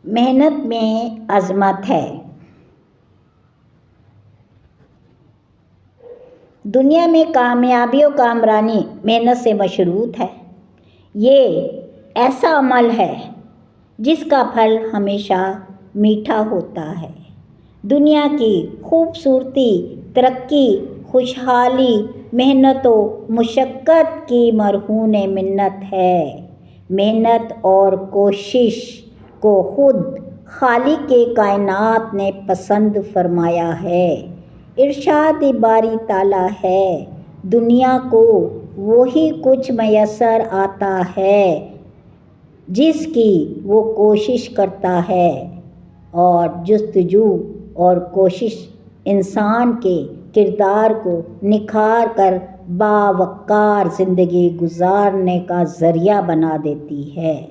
محنت میں عظمت ہے۔ دنیا میں کامیابی و کامرانی محنت سے مشروط ہے۔ یہ ایسا عمل ہے جس کا پھل ہمیشہ میٹھا ہوتا ہے۔ دنیا کی خوبصورتی، ترقی، خوشحالی محنت و مشقت کی مرہون منت ہے۔ محنت اور کوشش کو خود خالق کائنات نے پسند فرمایا ہے۔ ارشاد باری تعالیٰ ہے، دنیا کو وہی کچھ میسر آتا ہے جس کی وہ کوشش کرتا ہے، اور جستجو اور کوشش انسان کے کردار کو نکھار کر باوقار زندگی گزارنے کا ذریعہ بنا دیتی ہے۔